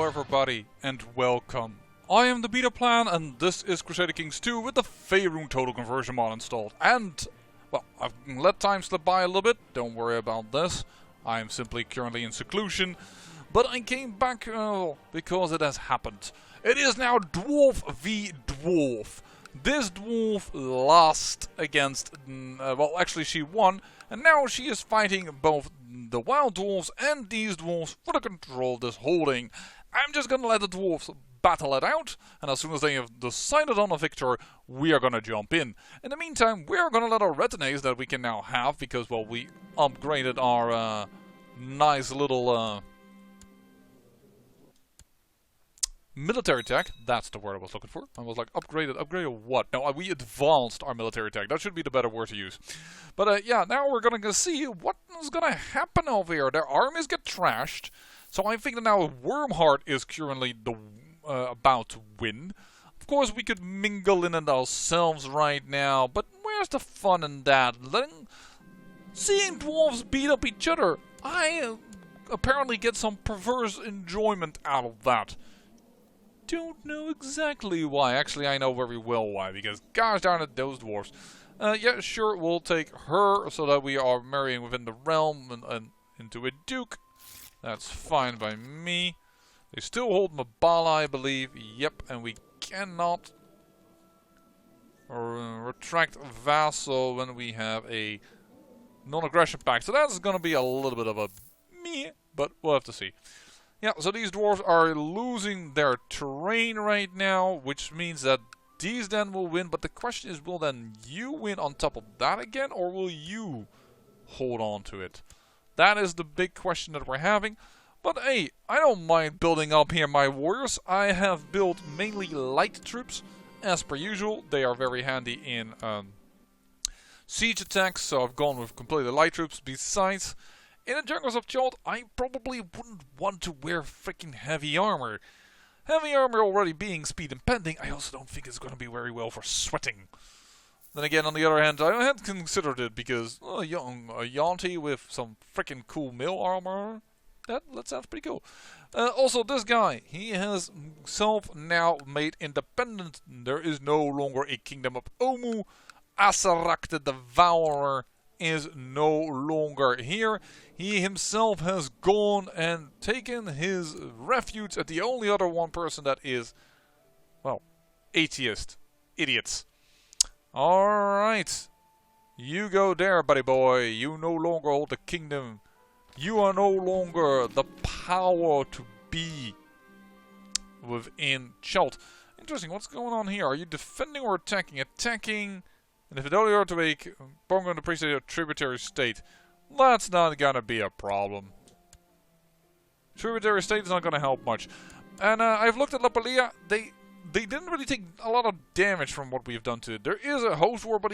everybody, and welcome. I am the Beta Plan, and this is Crusader Kings 2 with the Faerûn Total Conversion mod installed. And, well, I've let time slip by a little bit, don't worry about this. I am simply currently in seclusion, but I came back because it has happened. It is now Dwarf v Dwarf. This dwarf lost against, well, actually she won, and now she is fighting both the wild dwarves and these dwarves for the control of this holding. I'm just gonna let the dwarves battle it out, and as soon as they have decided on a victor, we are gonna jump in. In the meantime, we are gonna let our retinues that we can now have, because, well, we upgraded our nice little military tech. That's the word I was looking for. I was like, upgraded what? No, we advanced our military tech. That should be the better word to use. But yeah, now we're gonna see what is gonna happen over here. Their armies get trashed. So I think that now Wormheart is currently the about to win. Of course, we could mingle in it ourselves right now, but where's the fun in that? Seeing dwarves beat up each other, I apparently get some perverse enjoyment out of that. Don't know exactly why. Actually, I know very well why, because gosh darn it, those dwarves. Yeah, sure, we'll take her so that we are marrying within the realm and into a duke. That's fine by me. They still hold Mabala, I believe. Yep, and we cannot retract vassal when we have a non-aggression pact. So that's going to be a little bit of a meh, but we'll have to see. Yeah, so these dwarves are losing their terrain right now, which means that these then will win. But the question is, will then you win on top of that again, or will you hold on to it? That is the big question that we're having. But hey, I don't mind building up here my warriors. I have built mainly light troops, as per usual. They are very handy in siege attacks, so I've gone with completely light troops. Besides, in the jungles of Chult, I probably wouldn't want to wear freaking heavy armor. Heavy armor already being speed impending, I also don't think it's going to be very well for sweating. Then again, on the other hand, I had considered it because a Yuan-Ti with some freaking cool mill armor, that sounds pretty cool. Also, this guy, he has himself now made independent. There is no longer a kingdom of Omu. Asarak the Devourer is no longer here. He himself has gone and taken his refuge at the only other one person that is, well, atheist. Idiots. Alright. You go there, buddy boy. You no longer hold the kingdom. You are no longer the power to be within Chult. Interesting, what's going on here? Are you defending or attacking? Attacking. And if it only are to make Bongo and appreciate a tributary state, that's not gonna be a problem. Tributary state is not gonna help much. And I've looked at La Palia. They didn't really take a lot of damage from what we've done to it. There is a host war, but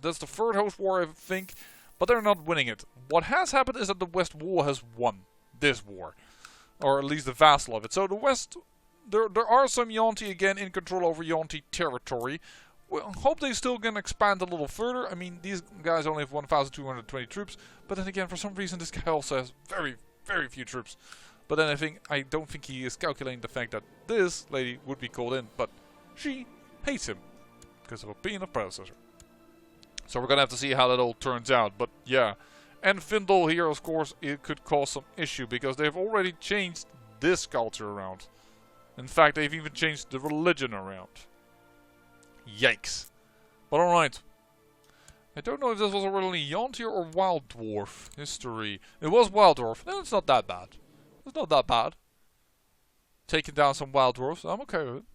that's the third host war, I think. But they're not winning it. What has happened is that the West War has won this war. Or at least the vassal of it. So the West, there are some Yuan-Ti again in control over Yuan-Ti territory. Well, hope they still can expand a little further. I mean, these guys only have 1,220 troops. But then again, for some reason, this guy also has very, very few troops. But then I don't think he is calculating the fact that this lady would be called in. But she hates him because of being a predecessor. So we're going to have to see how that all turns out. But yeah. And Findle here, of course, it could cause some issue. Because they've already changed this culture around. In fact, they've even changed the religion around. Yikes. But alright. I don't know if this was originally Yuan-Ti or Wild Dwarf history. It was Wild Dwarf. No, it's not that bad. It's not that bad. Taking down some Wild Dwarfs. I'm okay with it.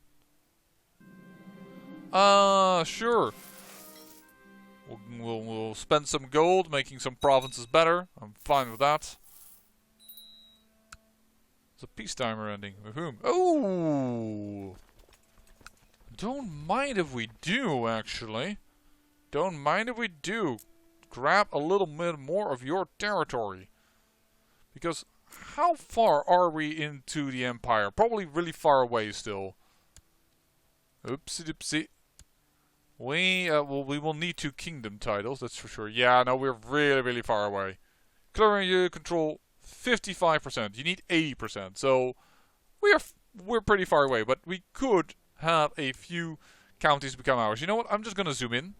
Sure. We'll spend some gold, making some provinces better. I'm fine with that. It's a peace timer ending. With whom? Oh! Don't mind if we do, actually. Don't mind if we do. Grab a little bit more of your territory. Because how far are we into the Empire? Probably really far away still. Oopsie doopsie. We will need 2 kingdom titles, that's for sure. Yeah, no, we're really, really far away. Clearing you control 55%. You need 80%. So we're pretty far away, but we could have a few counties become ours. You know what? I'm just gonna zoom in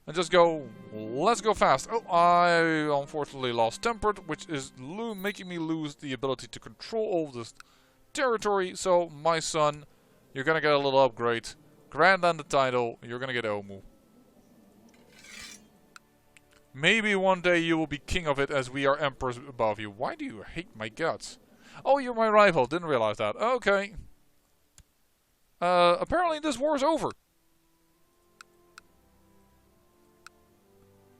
and just go. Let's go fast. Oh, I unfortunately lost tempered, which is making me lose the ability to control all this territory. So my son, you're gonna get a little upgrade. Grandland the title. You're gonna get Omu. Maybe one day you will be king of it, as we are emperors above you. Why do you hate my guts? Oh, you're my rival. Didn't realize that. Okay. Apparently this war is over.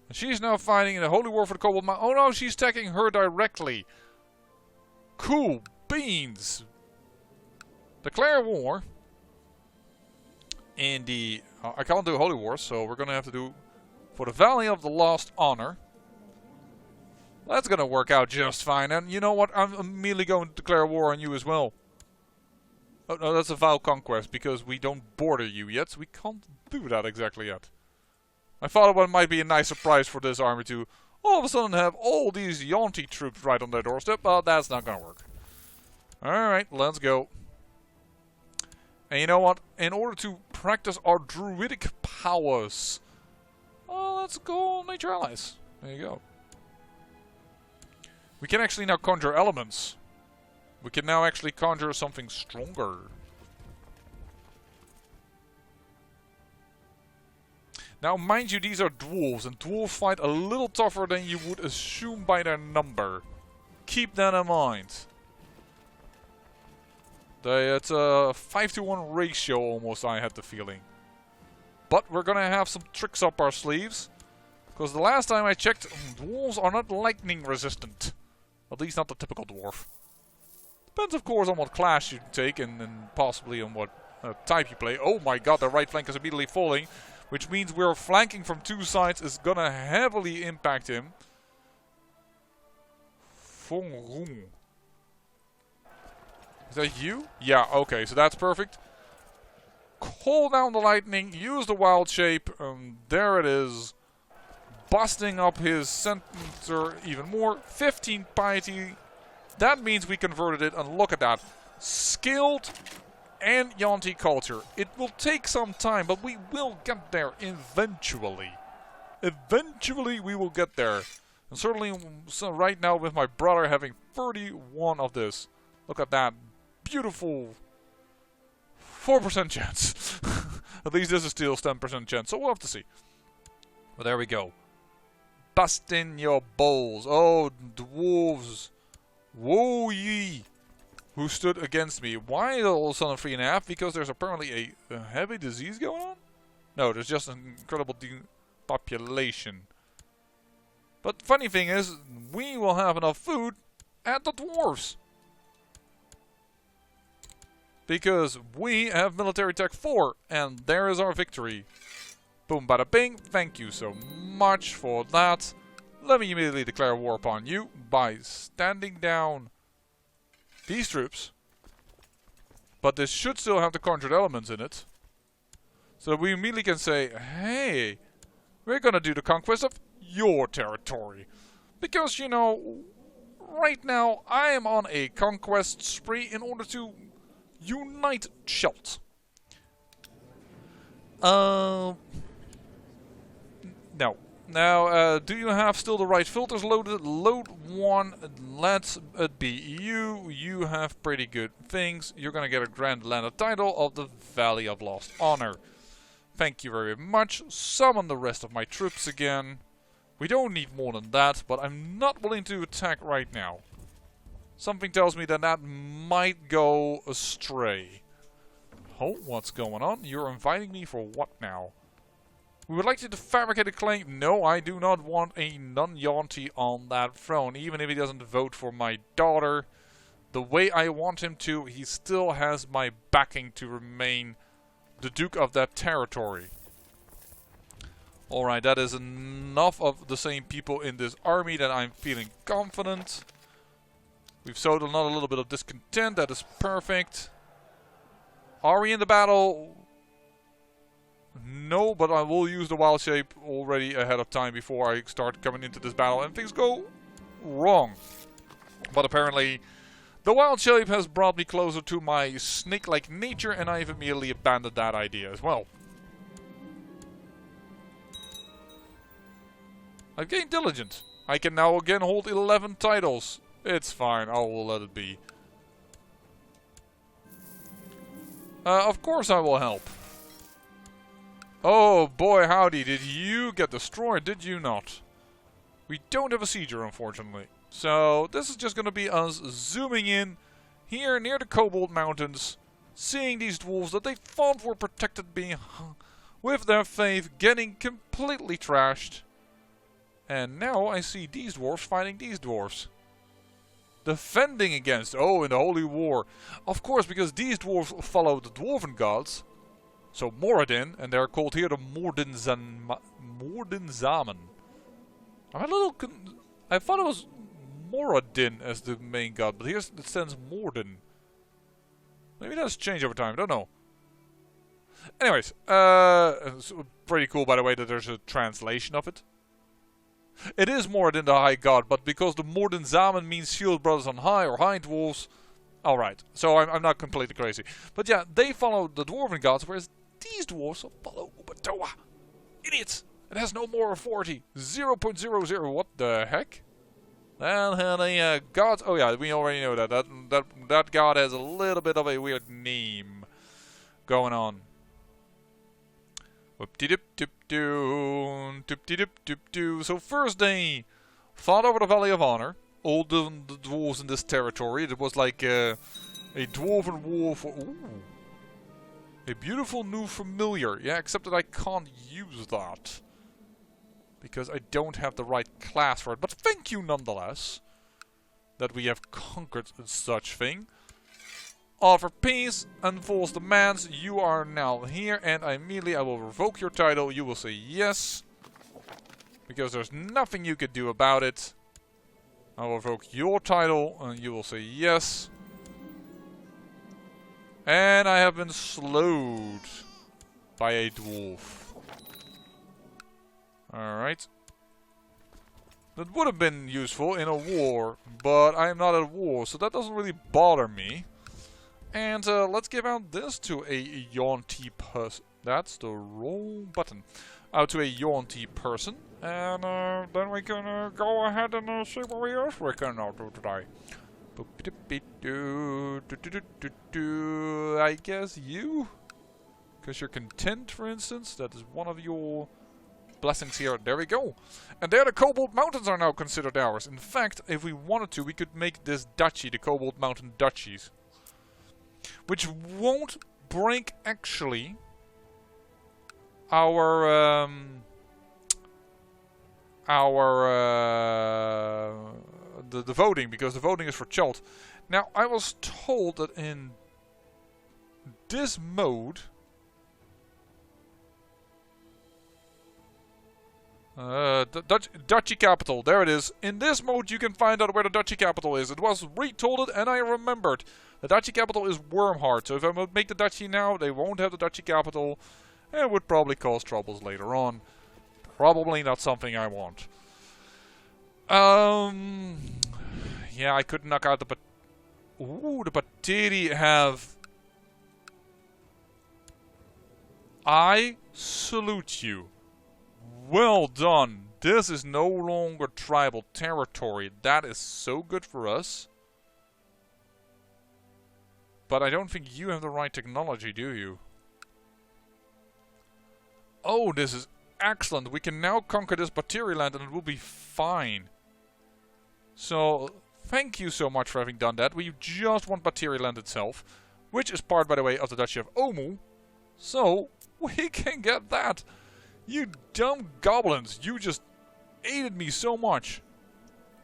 And she's now fighting in a holy war for the Kobold Mountain. Oh no, she's attacking her directly. Cool beans. Declare war. In the... I can't do holy wars, so we're gonna have to do... for the Valley of the Lost Honor. That's gonna work out just fine. And you know what? I'm immediately going to declare war on you as well. Oh no, that's a vow conquest, because we don't border you yet. So we can't do that exactly yet. I thought it might be a nice surprise for this army to all of a sudden have all these Yuan-Ti troops right on their doorstep, but that's not gonna work. Alright, let's go. And you know what? In order to practice our druidic powers, let's go nature allies. There you go. We can actually now conjure elements. We can now actually conjure something stronger. Now, mind you, these are dwarves, and dwarves fight a little tougher than you would assume by their number. Keep that in mind. It's a 5-to-1 ratio almost, I had the feeling. But we're gonna have some tricks up our sleeves. Because the last time I checked, dwarves are not lightning resistant. At least not the typical dwarf. Depends, of course, on what class you take and possibly on what type you play. Oh my god, the right flank is immediately falling. Which means we're flanking from two sides is gonna heavily impact him. Faerûn. Is that you? Yeah, okay, so that's perfect. Call down the lightning, use the wild shape, there it is. Busting up his center even more. 15 piety. That means we converted it, and look at that. Skilled and Yuan-Ti culture. It will take some time, but we will get there eventually. Eventually we will get there. And certainly so right now with my brother having 31 of this. Look at that. Beautiful 4% chance. At least this is still 10% chance, so we'll have to see. But there we go. Bust in your bowls. Oh, dwarves. Woe ye. Who stood against me. Why all of a sudden 3.5? Because there's apparently a heavy disease going on? No, there's just an incredible depopulation. But the funny thing is, we will have enough food at the dwarves. Because we have military tech 4, and there is our victory. Boom, bada bing. Thank you so much for that. Let me immediately declare war upon you by standing down these troops. But this should still have the conjured elements in it. So we immediately can say, hey, we're gonna do the conquest of your territory. Because, you know, right now I am on a conquest spree in order to unite Chult. No. Now, do you have still the right filters loaded? Load one. Let it be you. You have pretty good things. You're gonna get a Grand Landed title of the Valley of Lost Honor. Thank you very much. Summon the rest of my troops again. We don't need more than that, but I'm not willing to attack right now. Something tells me that that might go astray. Oh, what's going on? You're inviting me for what now? We would like you to fabricate a claim. No, I do not want a non-Yuan-Ti on that throne. Even if he doesn't vote for my daughter, the way I want him to, he still has my backing to remain the Duke of that territory. Alright, that is enough of the same people in this army that I'm feeling confident. We've sowed another little bit of discontent. That is perfect. Are we in the battle? No, but I will use the wild shape already ahead of time before I start coming into this battle. And things go wrong. But apparently, the wild shape has brought me closer to my snake-like nature, and I've immediately abandoned that idea as well. I've gained diligence. I can now again hold 11 titles. It's fine, I will let it be. Of course I will help. Oh boy howdy, did you get destroyed, did you not? We don't have a sieger, unfortunately. So this is just going to be us zooming in here near the Cobalt Mountains, seeing these dwarves that they thought were protected being with their faith getting completely trashed. And now I see these dwarves fighting these dwarves. Defending against, oh, in the Holy War. Of course, because these dwarves follow the Dwarven gods. So Moradin, and they're called here the Moordinzamen. I'm a little I thought it was Moradin as the main god, but here it stands Morden. Maybe that's changed over time, I don't know. Anyways, it's pretty cool by the way that there's a translation of it. It is Moradin the High God, but because the Moordinzamen means Shield Brothers on High or High Dwarves. Alright, so I'm not completely crazy. But yeah, they follow the Dwarven gods, whereas these dwarves follow Ubatoa. Idiots! It has no more authority. 0.00. What the heck? Well, the gods. Oh yeah, we already know that. That god has a little bit of a weird name going on. Whoop-de-dip-dip-doo. So first they fought over the Valley of Honor. All the dwarves in this territory. It was like a dwarven war for... Ooh. A beautiful new familiar. Yeah, except that I can't use that. Because I don't have the right class for it. But thank you nonetheless. That we have conquered such thing. Offer peace, enforce demands. You are now here, and immediately I will revoke your title. You will say yes. Because there's nothing you could do about it. I will revoke your title, and you will say yes. And I have been slowed by a dwarf. Alright. That would have been useful in a war, but I am not at war, so that doesn't really bother me. And let's give out this to a Yuan-Ti person. That's the wrong button. Out to a Yuan-Ti person. And then we can go ahead and see what else we can do today. I guess you? Because you're content, for instance. That is one of your blessings here. There we go. And there the Cobalt Mountains are now considered ours. In fact, if we wanted to, we could make this duchy the Cobalt Mountain Duchies. Which won't break, actually, our the voting, because the voting is for Chult. Now, I was told that in this mode, the Duchy capital, there it is. In this mode, you can find out where the Duchy capital is. It was retold and I remembered. The Duchy capital is Wormheart, so if I make the Duchy now, they won't have the Duchy capital. And it would probably cause troubles later on. Probably not something I want. Yeah, I could knock out the... Ooh, the Bateri have... I salute you. Well done. This is no longer tribal territory. That is so good for us. But I don't think you have the right technology, do you? Oh, this is excellent. We can now conquer this Bateri land and it will be fine. So, thank you so much for having done that. We just want Bateri land itself. Which is part, by the way, of the Duchy of Omu. So, we can get that. You dumb goblins. You just aided me so much.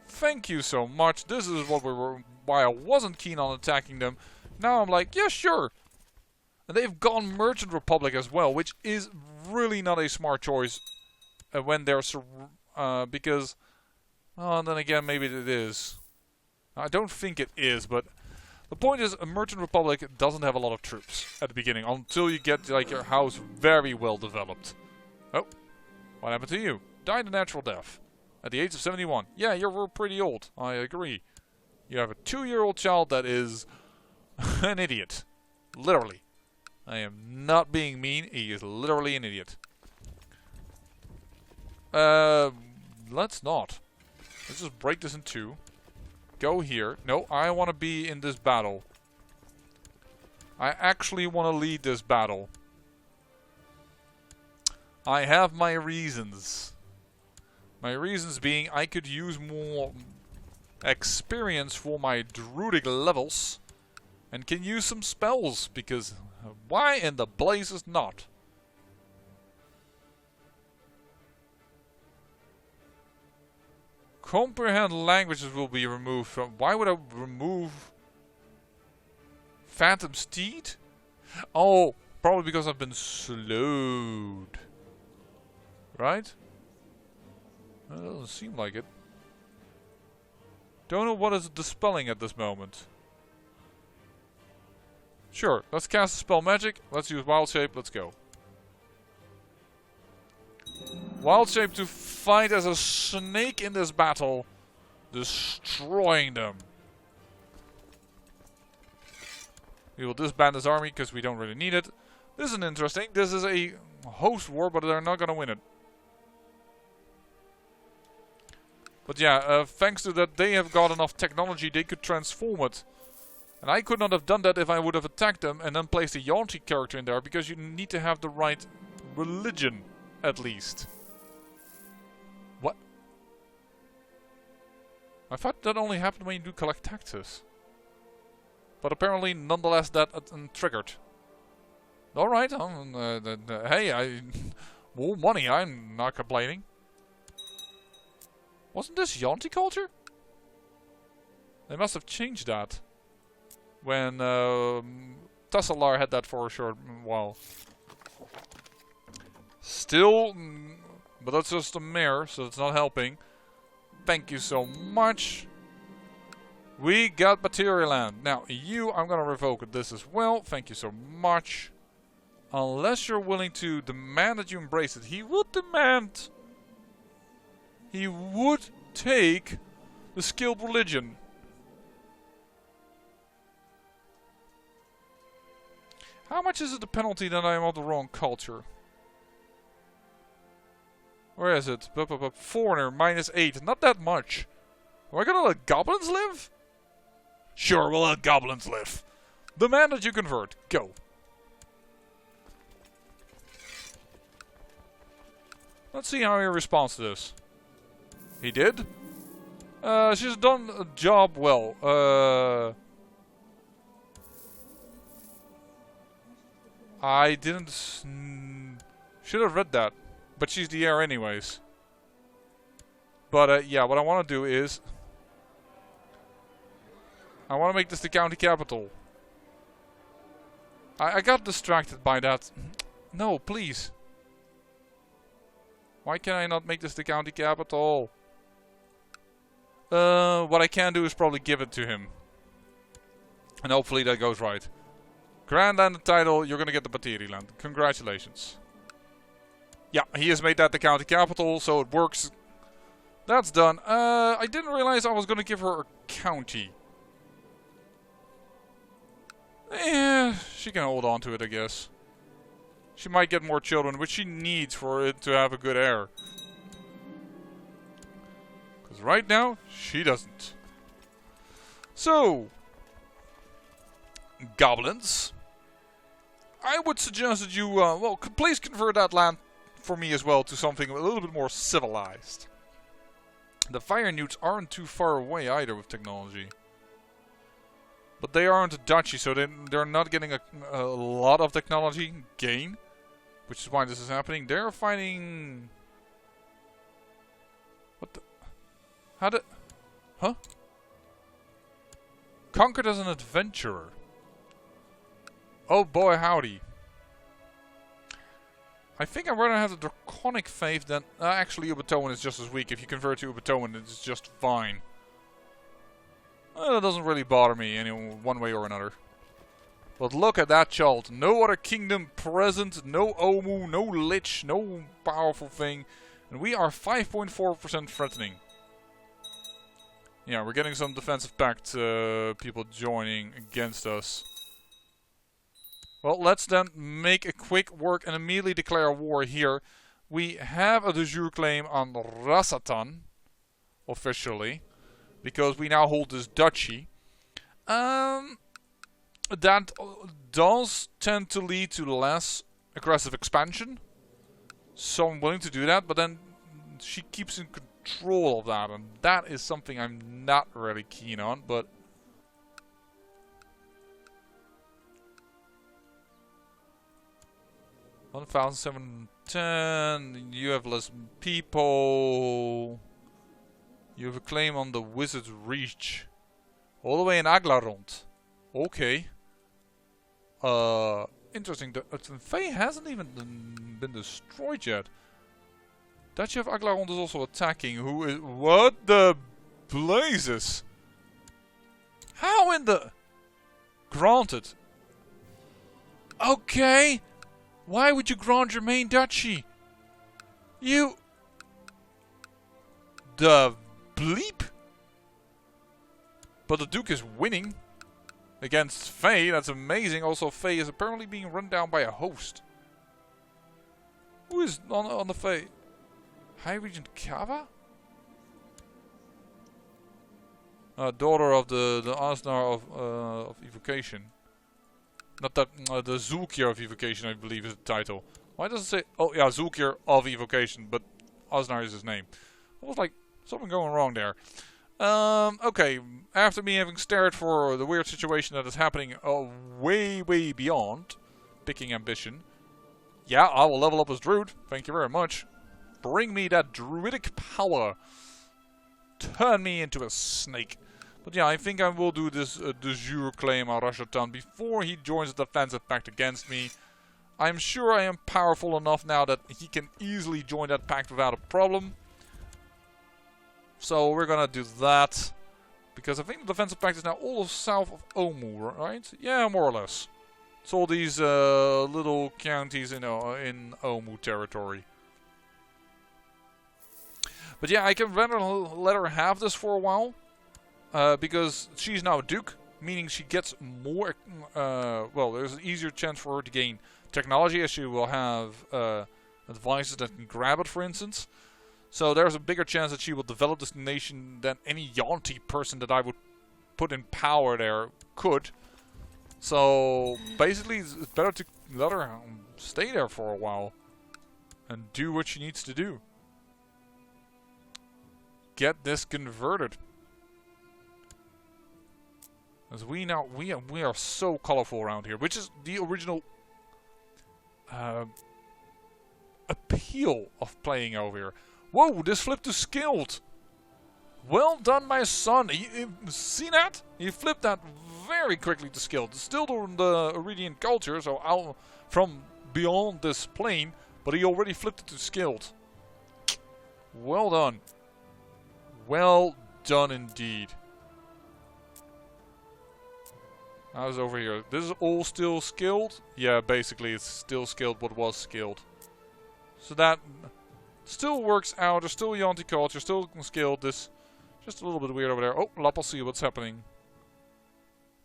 Thank you so much. This is what why I wasn't keen on attacking them. Now I'm like, yeah, sure. And they've gone Merchant Republic as well, which is really not a smart choice when they're because, oh, then again, maybe it is. I don't think it is, but the point is, a Merchant Republic doesn't have a lot of troops at the beginning until you get like your house very well developed. Oh, what happened to you? Died a natural death. At the age of 71. Yeah, you're pretty old. I agree. You have a 2-year-old child that is an idiot. Literally. I am not being mean. He is literally an idiot. Let's not. Let's just break this in 2. Go here. No, I want to be in this battle. I actually want to lead this battle. I have my reasons. My reasons being I could use more experience for my druidic levels. And can use some spells. Because why in the blazes not? Comprehend languages will be removed from... Why would I remove... Phantom Steed? Oh, probably because I've been slowed. Right? That doesn't seem like it. Don't know what is dispelling at this moment. Sure, let's cast a spell magic. Let's use Wild Shape. Let's go. Wild Shape to fight as a snake in this battle. Destroying them. We will disband this army because we don't really need it. This is interesting. This is a host war, but they're not going to win it. But yeah, thanks to that they have got enough technology, they could transform it. And I could not have done that if I would have attacked them and then placed a Yuan-Ti character in there, because you need to have the right religion, at least. What? I thought that only happened when you do collect taxes. But apparently, nonetheless, that triggered. Alright, hey, more money, I'm not complaining. Wasn't this Yuan-Ti culture? They must have changed that. When Tassalar had that for a short while. Still, but that's just a mare, so it's not helping. Thank you so much. We got material land. Now, you, I'm going to revoke this as well. Thank you so much. Unless you're willing to demand that you embrace it. He would demand. He would take the skilled religion. How much is it the penalty that I am of the wrong culture? Where is it? Foreigner, -8. Not that much. Am I gonna let goblins live? Sure, we'll let goblins live. Demand that you convert. Go. Let's see how he responds to this. He did? She's done a job well. I didn't... should have read that. But she's the heir anyways. But yeah, what I want to do is... I want to make this the county capital. I got distracted by that. No, please. Why can I not make this the county capital? What I can do is probably give it to him. And hopefully that goes right. Grand Land title, you're gonna get the Batiri land. Congratulations. Yeah, he has made that the county capital, so it works. That's done. I didn't realize I was gonna give her a county. She can hold on to it, I guess. She might get more children, which she needs for it to have a good heir. Because right now, she doesn't. So, goblins. I would suggest that you, well, please convert that land for me as well to something a little bit more civilized. The fire newts aren't too far away either with technology. But they aren't a duchy, so they're not getting a lot of technology gain. Which is why this is happening. They're fighting... What the... How did... Huh? Conquered as an adventurer. Oh boy, howdy. I think I'd rather have the Draconic Faith than... actually, Ubatoan is just as weak. If you convert to Ubatoan, it's just fine. That doesn't really bother me any one way or another. But look at that Chult. No other kingdom present, no Omu, no Lich, no powerful thing. And we are 5.4% threatening. Yeah, we're getting some defensive pact people joining against us. Well, let's then make a quick work and immediately declare war here. We have a de jure claim on Rasatan, officially, because we now hold this duchy. That does tend to lead to less aggressive expansion. So I'm willing to do that, but then she keeps in control of that, and that is something I'm not really keen on, but... $1,710, you have less people. You have a claim on the Wizard's Reach. All the way in Aglarond. Okay. Interesting. Fae hasn't even been destroyed yet. Duchy of Aglarond is also attacking. Who is... What the blazes? How in the... Granted. Okay. Why would you grant your main duchy? You... The bleep? But the Duke is winning. Against Fae, that's amazing. Also, Fae is apparently being run down by a host. Who is on the Fae? High Regent Kava? Daughter of the Asnar of Evocation. Not that, the Zulkir of Evocation, I believe is the title. Why does it say... Oh, yeah, Zulkir of Evocation, but Asnar is his name. I was like, something going wrong there. Okay, after me having stared for the weird situation that is happening way beyond picking ambition. Yeah, I will level up as Druid. Thank you very much. Bring me that druidic power. Turn me into a snake. But yeah, I think I will do this de jure claim on Rashatan before he joins the defensive pact against me. I'm sure I am powerful enough now that he can easily join that pact without a problem. So we're gonna do that. Because I think the defensive pact is now all south of Omu, right? Yeah, more or less. It's all these little counties in Omu territory. But yeah, I can rather let her have this for a while. Because she's now a Duke, meaning she gets more... well, there's an easier chance for her to gain technology, as she will have advisors that can grab it, for instance. So there's a bigger chance that she will develop this nation than any Yuan-Ti person that I would put in power there could. So basically, it's better to let her stay there for a while and do what she needs to do. Get this converted. As we are so colorful around here, which is the original appeal of playing over here. Whoa, this flipped to skilled. Well done, my son. You see that? He flipped that very quickly to skilled. It's still the Iridian culture, so out from beyond this plane, but he already flipped it to skilled. Well done. Well done indeed. How's over here? This is all still skilled? Yeah, basically it's still skilled what was skilled. So that still works out. There's still Yuan-Ti culture, still skilled. This just a little bit weird over there. Oh, Lapalsi, what's happening?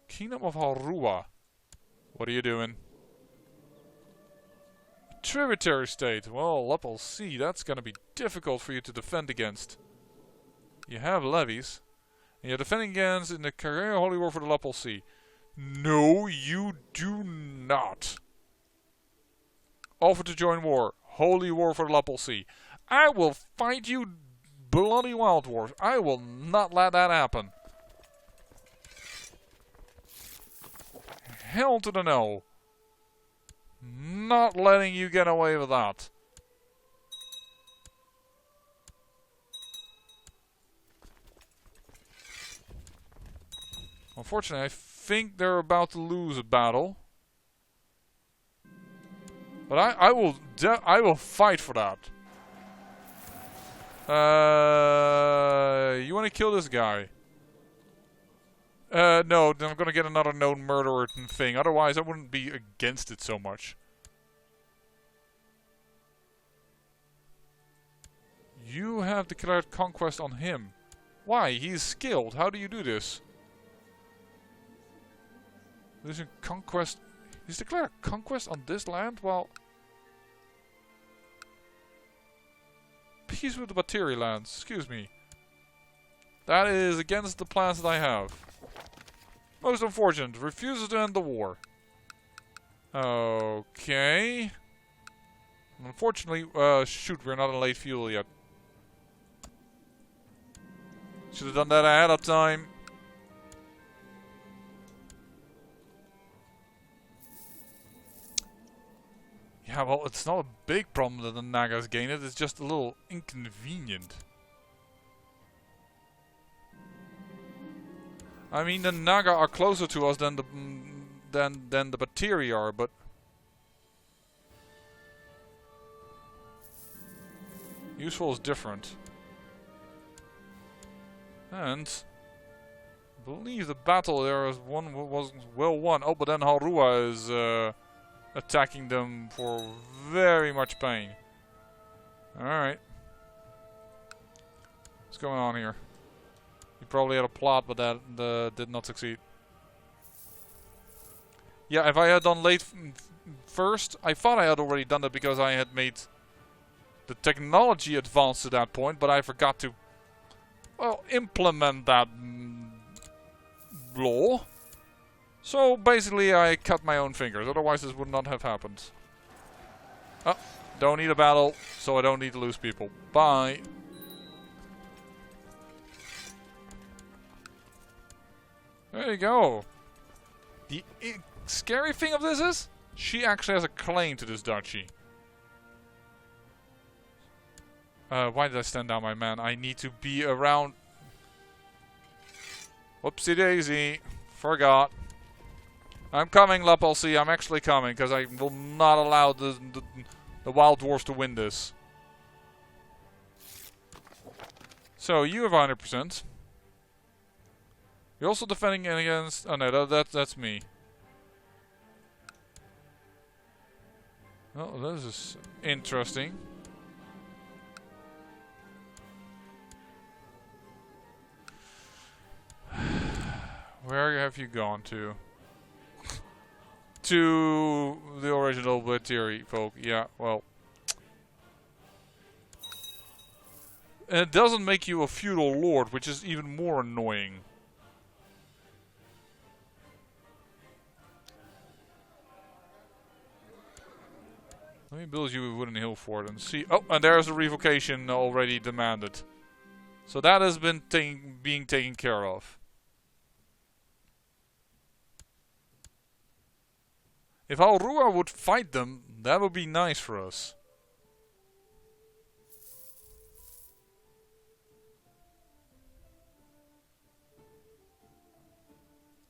Kingdom of Harua. What are you doing? Tributary state. Well, Lapalsi, that's gonna be difficult for you to defend against. You have levies. And you're defending against in the Carrera Holy War for the Lapalsi. No, you do not. Offer to join war. Holy war for the Lapalsi. I will fight you bloody wild wars. I will not let that happen. Hell to the no. Not letting you get away with that. Unfortunately, I think they're about to lose a battle. But I will fight for that. You want to kill this guy? No, then I'm gonna get another known murderer thing. Otherwise, I wouldn't be against it so much. You have declared conquest on him. Why? He's skilled. How do you do this? There's a conquest. He's declared conquest on this land? Well, peace with the Batiri lands. Excuse me. That is against the plans that I have. Most unfortunate. Refuses to end the war. Okay. Unfortunately, shoot, we're not in late fuel yet. Should have done that ahead of time. Yeah, well, it's not a big problem that the Nagas gain it. It's just a little inconvenient. I mean, the Naga are closer to us than the Batiri are, but useful is different. And I believe the battle there was well won. Oh, but then Harua is attacking them for very much pain. Alright. What's going on here? He probably had a plot, but that did not succeed. Yeah, if I had done late first, I thought I had already done that because I had made the technology advance to that point, but I forgot to, well, implement that law. So basically I cut my own fingers, otherwise this would not have happened. Oh, don't need a battle, so I don't need to lose people. Bye. There you go. The scary thing of this is, she actually has a claim to this duchy. Why did I stand down my man? I need to be around. Whoopsie daisy. Forgot. I'm coming, Lapalsi. I'm actually coming, because I will not allow the Wild Dwarves to win this. So, you have 100%. You're also defending against... Oh no, that's me. Oh, this is interesting. Where have you gone to? To the original Batiri folk. Yeah, well. And it doesn't make you a feudal lord, which is even more annoying. Let me build you a wooden hill fort and see. Oh, and there's a revocation already demanded. So that has been being taken care of. If Alrua would fight them, that would be nice for us.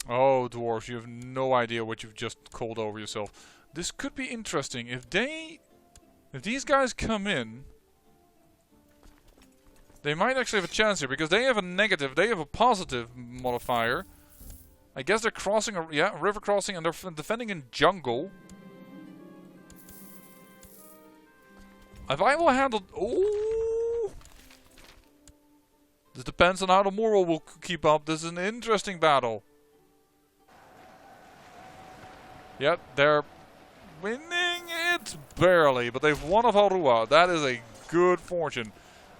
Oh, dwarves, you have no idea what you've just called over yourself. This could be interesting. If these guys come in, they might actually have a chance here, because they have a negative, they have a positive modifier. I guess they're crossing a river crossing, and they're defending in jungle. If I will handle... Oh! This depends on how the moral will keep up. This is an interesting battle. Yep, they're winning it barely, but they've won of Harua. That is a good fortune.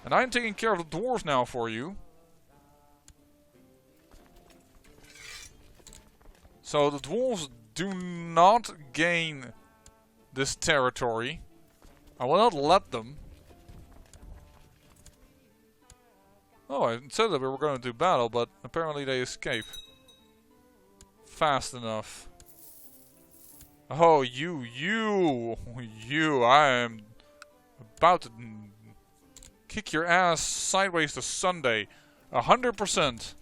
And I'm taking care of the dwarves now for you. So the dwarves do not gain this territory. I will not let them. Oh, I said that we were going to do battle, but apparently they escape. Fast enough. Oh, you, I am about to kick your ass sideways to Sunday. 100%.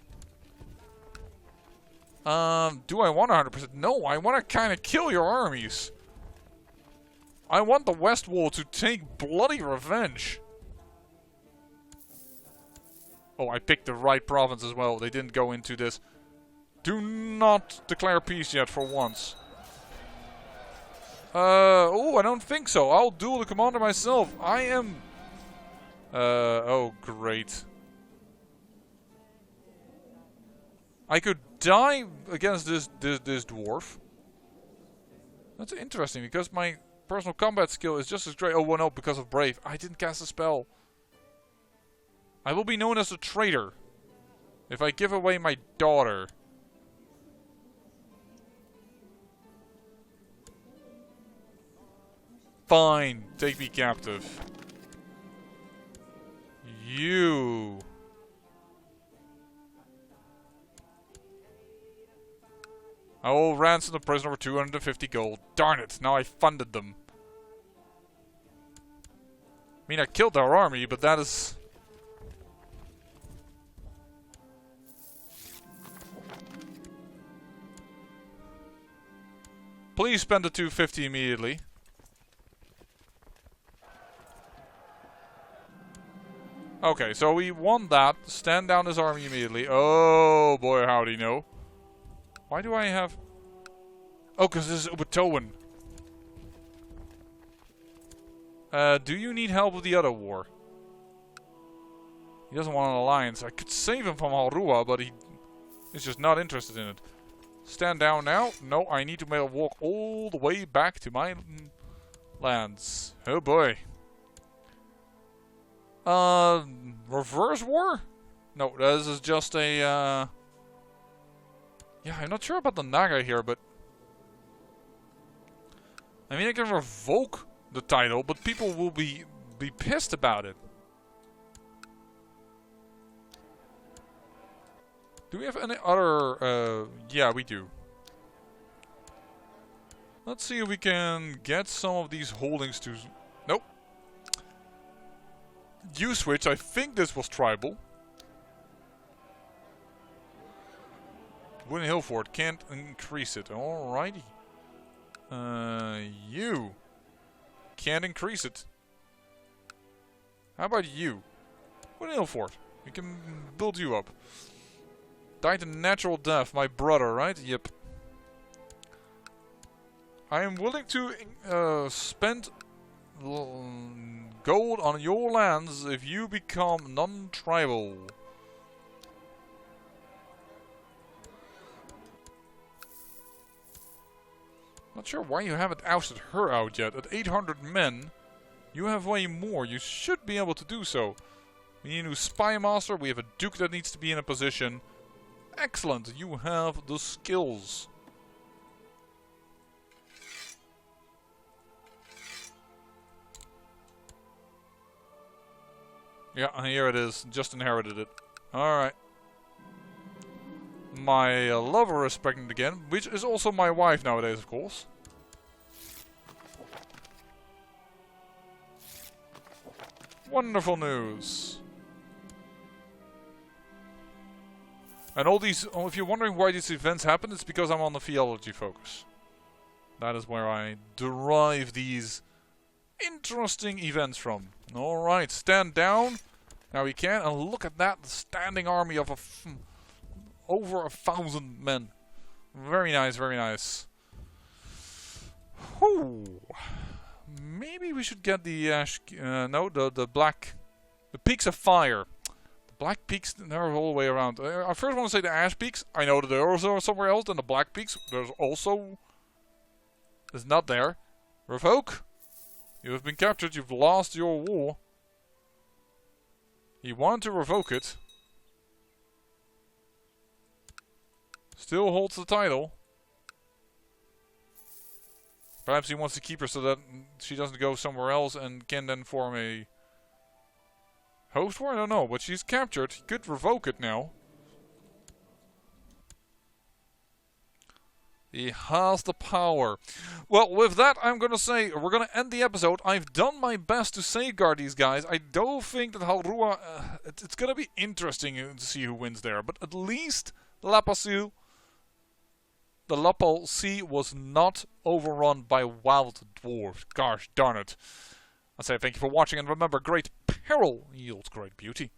Do I want 100%? No, I want to kind of kill your armies. I want the West Wall to take bloody revenge. Oh, I picked the right province as well. They didn't go into this. Do not declare peace yet for once. Oh, I don't think so. I'll duel the commander myself. I am Oh, great. I could die against this dwarf. That's interesting, because my personal combat skill is just as great. Oh, well, no, because of Brave. I didn't cast a spell. I will be known as a traitor if I give away my daughter. Fine, take me captive. You. I will ransom the prisoner for 250 gold. Darn it, now I funded them. I mean, I killed their army, but that is... Please spend the 250 immediately. Okay, so we won that. Stand down his army immediately. Oh boy, howdy no. Why do I have... Oh, because this is Ubatoan. Do you need help with the other war? He doesn't want an alliance. I could save him from Halrua, but he is just not interested in it. Stand down now. No, I need to make a walk all the way back to my lands. Oh boy. Reverse war? No, this is just a, Yeah, I'm not sure about the Naga here, but... I mean, I can revoke the title, but people will be pissed about it. Do we have any other... yeah, we do. Let's see if we can get some of these holdings to... Nope. You switch. I think this was tribal. Wooden Hill Fort. Can't increase it. Alrighty. You. Can't increase it. How about you? Wooden Hill Fort. We can build you up. Died a natural death. My brother, right? Yep. I am willing to spend gold on your lands if you become non-tribal. Not sure why you haven't ousted her out yet. At 800 men, you have way more. You should be able to do so. We need a new spy master. We have a duke that needs to be in a position. Excellent. You have the skills. Yeah, here it is. Just inherited it. Alright. My lover is pregnant again, which is also my wife nowadays, of course. Wonderful news. And all these, if you're wondering why these events happen, it's because I'm on the theology focus. That is where I derive these interesting events from. Alright, stand down. Now we can, and look at that standing army of over 1,000 men. Very nice, very nice. Whew. Maybe we should get the the black, the peaks of fire. The black peaks, they're all the way around. I first want to say the ash peaks. I know that there are also somewhere else than the black peaks. There's also, it's not there. Revoke. You have been captured. You've lost your war. He wanted to revoke it. Still holds the title. Perhaps he wants to keep her so that she doesn't go somewhere else and can then form a host war? I don't know, but she's captured. He could revoke it now. He has the power. Well, with that, I'm going to say we're going to end the episode. I've done my best to safeguard these guys. I don't think that Halrua... it's going to be interesting to see who wins there. But at least the Lapal Sea was not overrun by wild dwarves. Gosh darn it. I say thank you for watching, and remember, great peril yields great beauty.